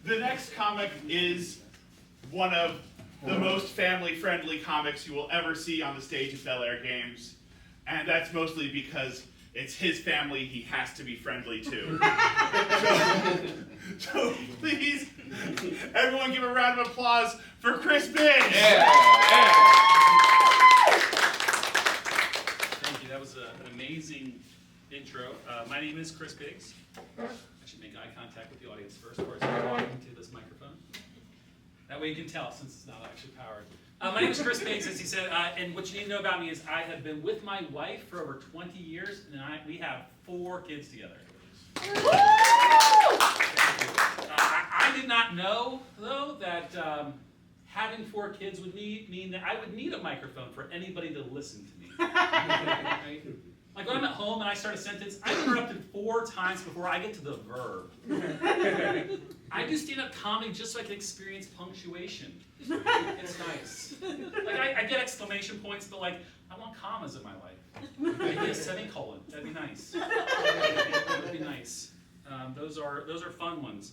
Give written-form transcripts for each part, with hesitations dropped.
The next comic is one of the most family-friendly comics you will ever see on the stage at Bel Air Games. And that's mostly because it's his family he has to be friendly to. So please, everyone give a round of applause for Chris Biggs. Yeah. Thank you. That was an amazing intro. My name is Chris Biggs. I should make eye contact with the audience first, or I walk into this microphone. That way you can tell, since it's not actually powered. My name is Chris Biggs, as he said, and what you need to know about me is I have been with my wife for over 20 years, and we have 4 kids together. I did not know, though, that having 4 kids would mean that I would need a microphone for anybody to listen to me. Right? Like when I'm at home and I start a sentence, I'm interrupted 4 times before I get to the verb. I do stand-up comedy just so I can experience punctuation. It's nice. Like I get exclamation points, but like I want commas in my life. Maybe a semicolon. That'd be nice. That would be nice. Those are fun ones.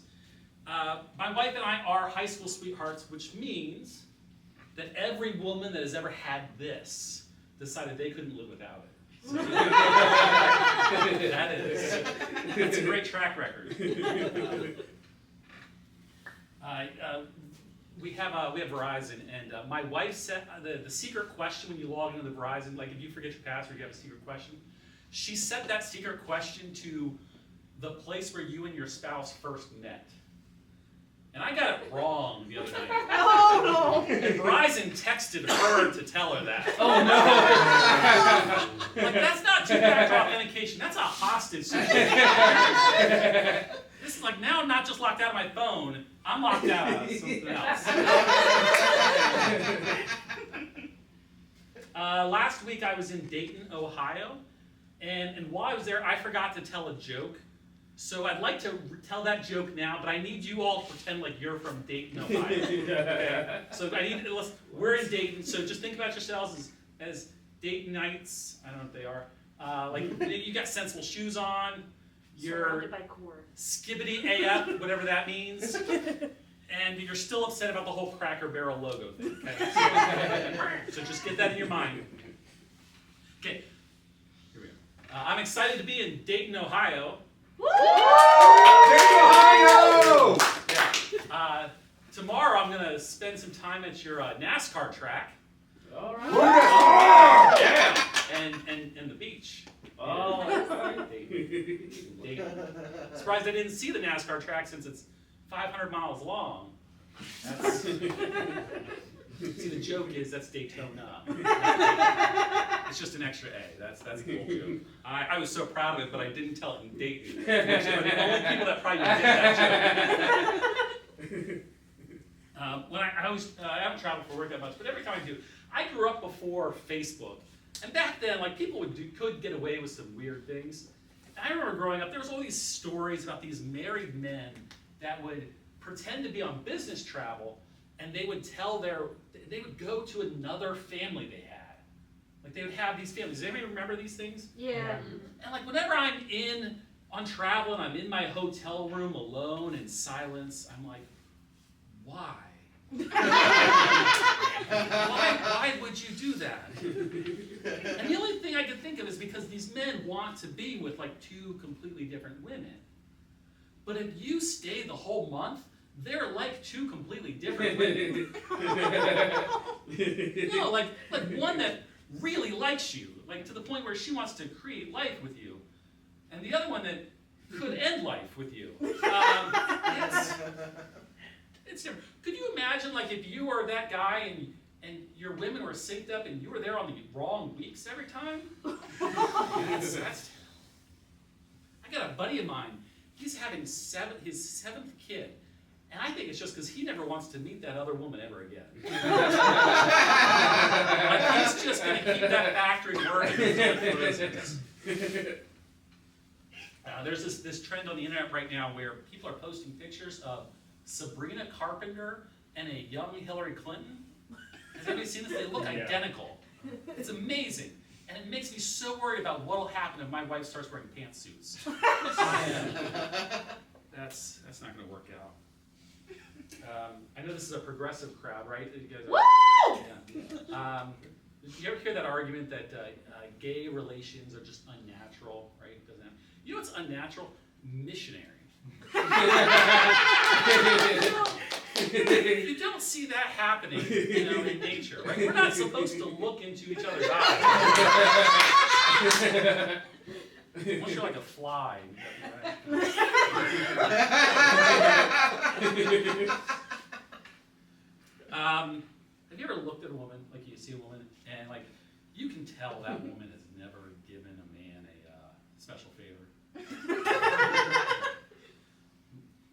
My wife and I are high school sweethearts, which means that every woman that has ever had this decided they couldn't live without it. So, that's a great track record. We have Verizon, and my wife set the secret question when you log into the Verizon, like if you forget your password, you have a secret question. She set that secret question to the place where you and your spouse first met. And I got it wrong the other night. Oh! And Verizon texted her to tell her that. Oh no! Like, that's not two-factor authentication. That's a hostage situation. This is like, now I'm not just locked out of my phone. I'm locked out of something else. Last week I was in Dayton, Ohio. And while I was there, I forgot to tell a joke. So I'd like to tell that joke now, but I need you all to pretend like you're from Dayton, Ohio. Okay? So we're in Dayton, so just think about yourselves as Daytonites. I don't know what they are. Like you got sensible shoes on. You're Surrounded by corn. skibbity AF, whatever that means. And you're still upset about the whole Cracker Barrel logo thing. Okay? So just get that in your mind. Okay, here we go. I'm excited to be in Dayton, Ohio. Woo! Dayton, Ohio! Yeah. Tomorrow I'm going to spend some time at your NASCAR track. All right. Oh, yeah. And the beach. Oh, Dayton. Surprised I didn't see the NASCAR track since it's 500 miles long. See, the joke is that's Daytona. It's just an extra A. That's a cool joke. I was so proud of it, but I didn't tell it in Dayton. Which are the only people that probably did that joke. When I haven't traveled for work that much, but every time I do, I grew up before Facebook. And back then, like people could get away with some weird things. And I remember growing up, there was all these stories about these married men that would pretend to be on business travel, and they would go to another family they had. Like they would have these families. Does anybody remember these things? Yeah. And like whenever I'm on travel and I'm in my hotel room alone in silence, I'm like, why? Why would you do that? And the only thing I could think of is because these men want to be with like 2 completely different women. But if you stay the whole month, they're like 2 completely different women. No, like one that really likes you, like to the point where she wants to create life with you, and the other one that could end life with you. It's different. Could you imagine, like, if you were that guy and your women were synced up and you were there on the wrong weeks every time? That's I got a buddy of mine. He's having his 7th kid. And I think it's just because he never wants to meet that other woman ever again. Like, he's just going to keep that factory working. There's this trend on the internet right now where people are posting pictures of Sabrina Carpenter and a young Hillary Clinton. Has anybody seen this? They look identical. It's amazing. And it makes me so worried about what will happen if my wife starts wearing pantsuits. That's not going to work out. I know this is a progressive crowd, right? You guys are, Woo! yeah. You ever hear that argument that gay relations are just unnatural, right? Doesn't have, you know what's unnatural? Missionary. You don't see that happening, in nature, right? We're not supposed to look into each other's eyes. Unless you're like a fly. Right? Have you ever looked at a woman, like you see a woman, and like you can tell that woman has never given a man a special favor?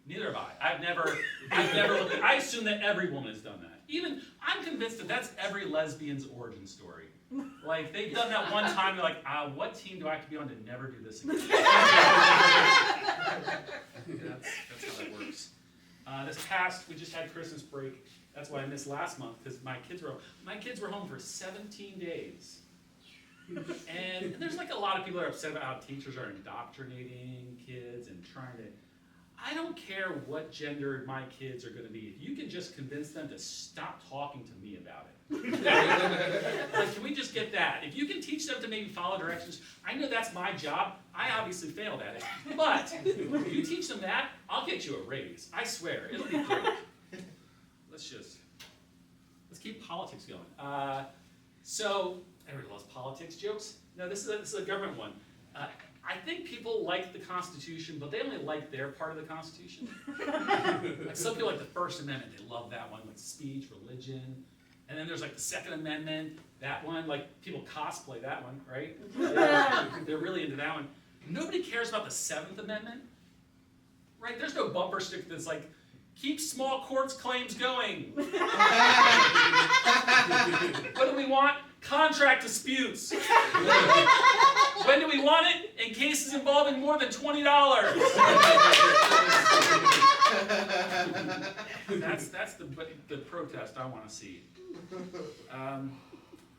Neither have I. I've never looked at, I assume that every woman has done that. Even, I'm convinced that that's every lesbian's origin story. Like, they've done that one time, they're like, what team do I have to be on to never do this again? That's how that works. We just had Christmas break. That's why I missed last month, because my kids were home for 17 days. And there's like a lot of people that are upset about how teachers are indoctrinating kids and trying to, I don't care what gender my kids are going to be. If you can just convince them to stop talking to me about it. Like, can we just get that? If you can teach them to maybe follow directions, I know that's my job. I obviously failed at it. But if you teach them that, I'll get you a raise. I swear. It'll be great. Let's keep politics going. So, everybody loves politics jokes. No, this is a government one. I think people like the Constitution, but they only like their part of the Constitution. Like some people like the First Amendment, they love that one, like speech, religion. And then there's like the Second Amendment, that one, like people cosplay that one, right? They're really into that one. Nobody cares about the Seventh Amendment, right? There's no bumper sticker that's like, keep small courts claims going. What do we want? Contract disputes. When do we want it? In cases involving more than $20. That's the protest I want to see.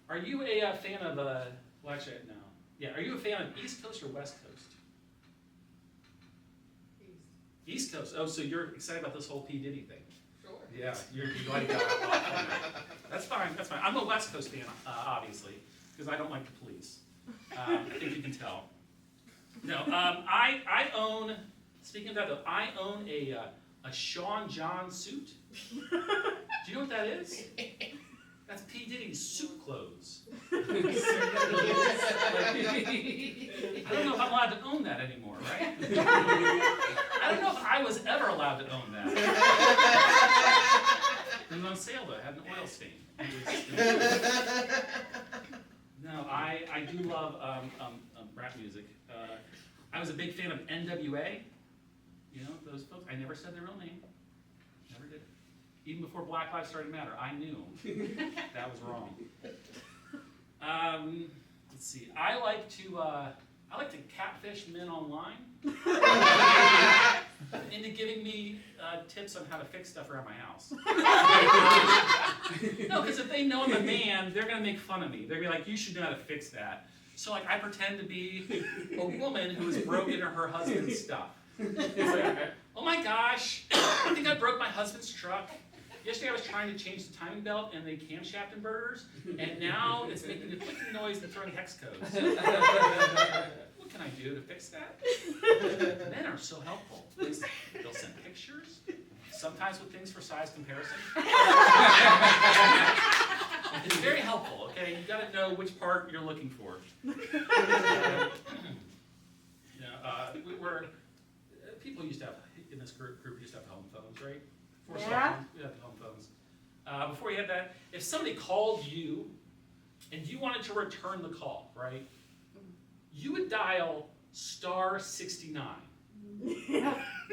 Are you a fan of well, actually, no. Yeah, are you a fan of East Coast or West Coast? East Coast. Oh, so you're excited about this whole P. Diddy thing? Sure. Yeah, you like that. That's fine. I'm a West Coast fan, obviously, because I don't like the police. I think you can tell. No, I own. Speaking of that, though, I own a Sean John suit. Do you know what that is? That's P. Diddy's suit clothes. I don't know if I'm allowed to own that anymore, right? I don't know if I was ever allowed to own that. It was on sale though. It had an oil stain. No, I do love rap music. I was a big fan of NWA. You know, those folks. I never said their real name. Never did. Even before Black Lives started to matter, I knew that was wrong. Let's see. I like to catfish men online into giving me tips on how to fix stuff around my house. No, because if they know I'm a man, they're gonna make fun of me. They're gonna be like, "You should know how to fix that." So like, I pretend to be a woman who has broken her husband's stuff. It's like, oh my gosh, I think I broke my husband's truck. Yesterday I was trying to change the timing belt and the camshaft inverters, and now it's making a clicking noise and throwing hex codes. What can I do to fix that? Men are so helpful. They'll send pictures, sometimes with things for size comparison. It's very helpful, okay? You gotta know which part you're looking for. People used to have, in this group used to have home phones, right? Before cell phones, we had home phones. Before you had that, if somebody called you and you wanted to return the call, right? You would dial *69.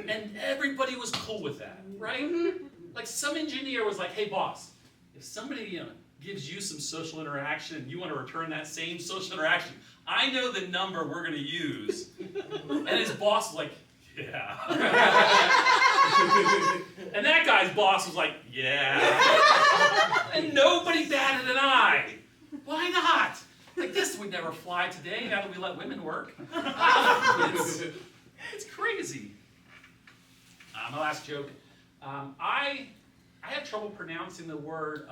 And everybody was cool with that, right? Like some engineer was like, hey boss, if somebody gives you some social interaction and you want to return that same social interaction, I know the number we're going to use. And his boss was like, yeah. And that guy's boss was like, yeah. And nobody batted an eye. Why not? Like, this would never fly today now that we let women work. It's crazy. My last joke. I I have trouble pronouncing the word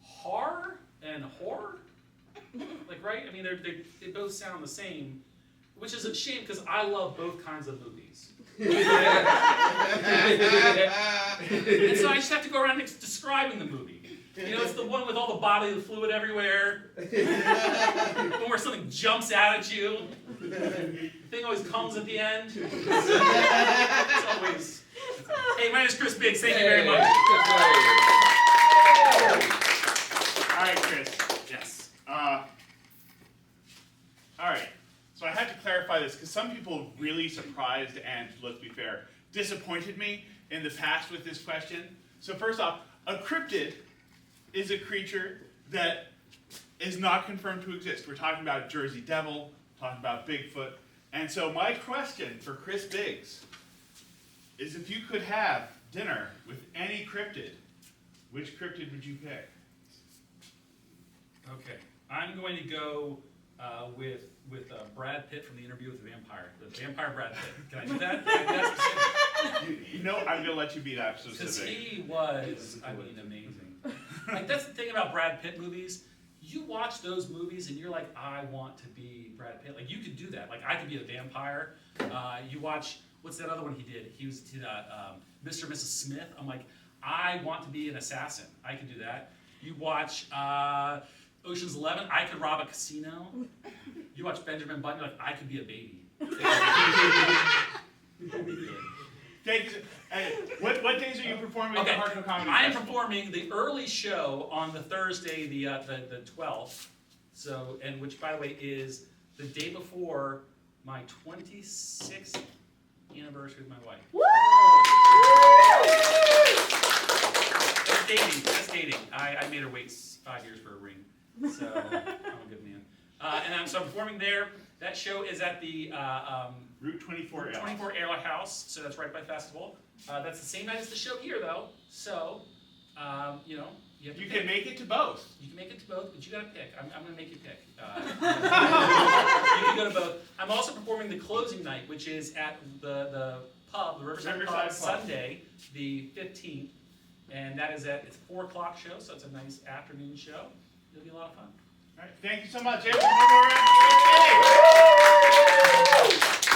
har and whore. Like, right? I mean, they both sound the same, which is a shame because I love both kinds of movies. And so I just have to go around describing the movie. You know, it's the one with all the bodily fluid everywhere. One where something jumps out at you. The thing always comes at the end. It's always. Hey, my name is Chris Biggs. Thank you very much. All right, Chris. Yes. All right. So I had to clarify this because some people really surprised and, let's be fair, disappointed me in the past with this question. So first off, a cryptid is a creature that is not confirmed to exist. We're talking about Jersey Devil, talking about Bigfoot. And so my question for Chris Biggs is if you could have dinner with any cryptid, which cryptid would you pick? Okay. I'm going to go with Brad Pitt from The Interview with the Vampire. The Vampire Brad Pitt. Can I do that? You know, I'm going to let you be that Because specific. he was, I mean, amazing. Like, that's the thing about Brad Pitt movies. You watch those movies and you're like, I want to be Brad Pitt. Like, you could do that. Like, I could be a vampire. You watch, what's that other one he did? He did Mr. and Mrs. Smith. I'm like, I want to be an assassin. I can do that. You watch Ocean's 11. I could rob a casino. You watch Benjamin Button. You're like, I could be a baby. Thank you. What days are you performing at the Harkness Comedy I am Festival? performing the early show on the Thursday, the 12th. So, and which, by the way, is the day before my 26th anniversary with my wife. That's dating. That's dating. I made her wait 5 years for a ring. So I'm a good man. And so I'm performing there. That show is at the Route 24 Ale. 24 Ale House, so that's right by Festival. That's the same night as the show here, though. So, you know, you have to You pick. can make it to both. You can make it to both, but you gotta pick. I'm gonna make you pick. You can go to both. I'm also performing the closing night, which is at the pub, the Riverside Pub, Pub. Sunday, the 15th. And that is it's a 4 o'clock show, so it's a nice afternoon show. It'll be a lot of fun. All right, thank you so much. Everyone, one more round.